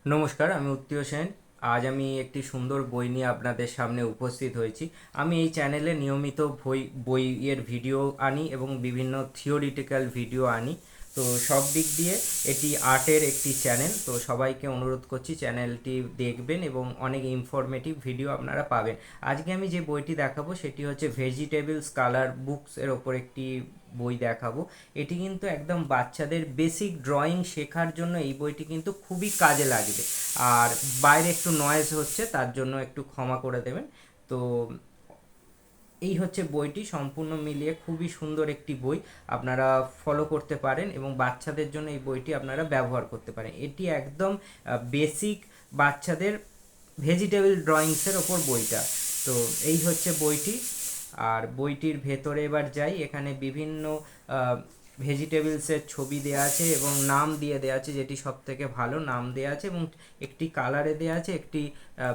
নমস্কার, আমি উত্তীয় সেন। আজ আমি একটি সুন্দর বই নিয়ে আপনাদের সামনে উপস্থিত হয়েছি। আমি এই চ্যানেলে নিয়মিত বইয়ের ভিডিও আনি এবং বিভিন্ন থিওরিটিক্যাল ভিডিও আনি। তো সব দিক দিয়ে এটি আর্টের একটি চ্যানেল। তো সবাইকে অনুরোধ করছি চ্যানেলটি দেখবেন এবং অনেক ইনফরমেটিভ ভিডিও আপনারা পাবেন। আজকে আমি যে বইটি দেখাবো সেটি হচ্ছে ভেজিটেবলস কালার বুকস এর ওপর একটি বই দেখাবো। এটি কিন্তু একদম বাচ্চাদের বেসিক ড্রয়িং শেখার জন্য এই বইটি কিন্তু খুবই কাজে লাগবে। আর বাইরে একটু নয়েজ হচ্ছে, তার জন্য একটু ক্ষমা করে দেবেন। তো এই হচ্ছে বইটি, সম্পূর্ণ মিলিয়ে খুবই সুন্দর একটি বই। আপনারা ফলো করতে পারেন এবং বাচ্চাদের জন্য এই বইটি আপনারা ব্যবহার করতে পারেন। এটি একদম বেসিক বাচ্চাদের ভেজিটেবল ড্রয়িংসের ওপর বইটা। তো এই হচ্ছে বইটি। আর বইটির ভেতরে এবার যাই। এখানে বিভিন্ন ভেজিটেবলসের ছবি দেওয়া আছে এবং নাম দিয়ে দেওয়া আছে, যেটি সব থেকে ভালো নাম দেওয়া আছে, এবং একটি কালারে দেওয়া আছে, একটি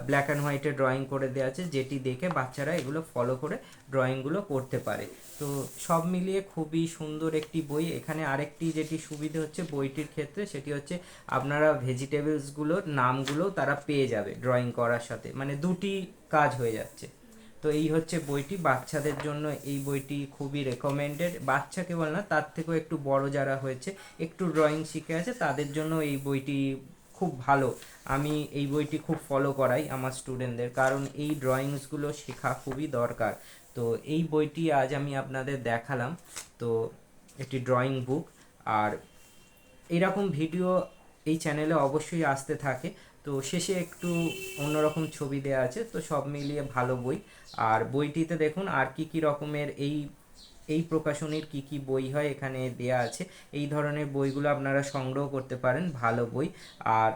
ব্ল্যাক অ্যান্ড হোয়াইটে ড্রয়িং করে দেওয়া আছে, যেটি দেখে বাচ্চারা এগুলো ফলো করে ড্রয়িংগুলো করতে পারে। তো সব মিলিয়ে খুবই সুন্দর একটি বই। এখানে আরেকটি যেটি সুবিধে হচ্ছে বইটির ক্ষেত্রে, সেটি হচ্ছে আপনারা ভেজিটেবলসগুলোর নামগুলো তারা পেয়ে যাবে ড্রয়িং করার সাথে, মানে দুটি কাজ হয়ে যাচ্ছে। তো এই হচ্ছে বইটি বাচ্চাদের জন্য। এই বইটি খুবই রেকমেন্ডেড, বাচ্চা কেবল না, তার থেকেও একটু বড় যারা হয়েছে, একটু ড্রয়িং শিখে আছে, তাদের জন্য এই বইটি খুব ভালো। আমি এই বইটি খুব ফলো করাই আমার স্টুডেন্টদের, কারণ এই ড্রয়িংসগুলো শেখা খুবই দরকার। তো এই বইটি আজ আমি আপনাদের দেখালাম। তো একটি ড্রয়িং বুক। আর এইরকম ভিডিও এই চ্যানেলে অবশ্যই আসতে থাকে। তো শেষে একটু অন্যরকম ছবি দেওয়া আছে, তো সব মিলিয়ে ভালো বই। আর বইটিতে দেখুন আর কি কি রকমের এই এই প্রকাশনীর কি কি বই হয় এখানে দেয়া আছে। এই ধরনের বইগুলো আপনারা সংগ্রহ করতে পারেন, ভালো বই। আর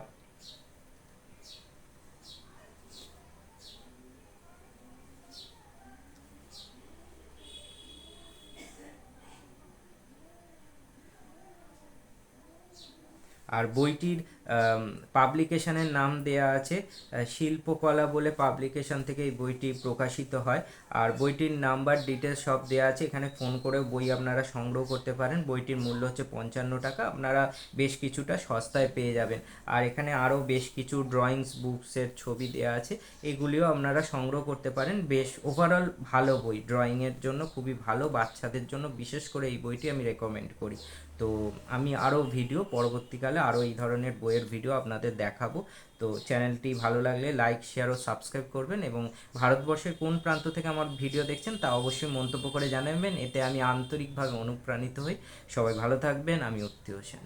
আর বইটির পাবলিকেশনের নাম দেয়া আছে শিল্পকলা বলে পাবলিকেশন থেকে এই বইটি প্রকাশিত হয়। আর বইটির নাম্বার ডিটেলস সব দেওয়া আছে, এখানে ফোন করে বই আপনারা সংগ্রহ করতে পারেন। বইটির মূল্য হচ্ছে 55 টাকা, আপনারা বেশ কিছুটা সস্তায় পেয়ে যাবেন। আর এখানে আরও বেশ কিছু ড্রয়িংস বুকসের ছবি দেওয়া আছে, এগুলিও আপনারা সংগ্রহ করতে পারেন। বেশ ওভারঅল ভালো বই, ড্রয়িংয়ের জন্য খুবই ভালো, বাচ্চাদের জন্য বিশেষ করে এই বইটি আমি রেকমেন্ড করি। তো আমি আরও ভিডিও পরবর্তীকালে আরও এই ধরনের বইয়ের ভিডিও আপনাদের দেখাবো। তো চ্যানেলটি ভালো লাগলে লাইক, শেয়ার ও সাবস্ক্রাইব করবেন, এবং ভারতবর্ষের কোন প্রান্ত থেকে আমার ভিডিও দেখছেন তা অবশ্যই মন্তব্য করে জানাবেন, এতে আমি আন্তরিকভাবে অনুপ্রাণিত হই। সবাই ভালো থাকবেন। আমি উত্তি হোসেন।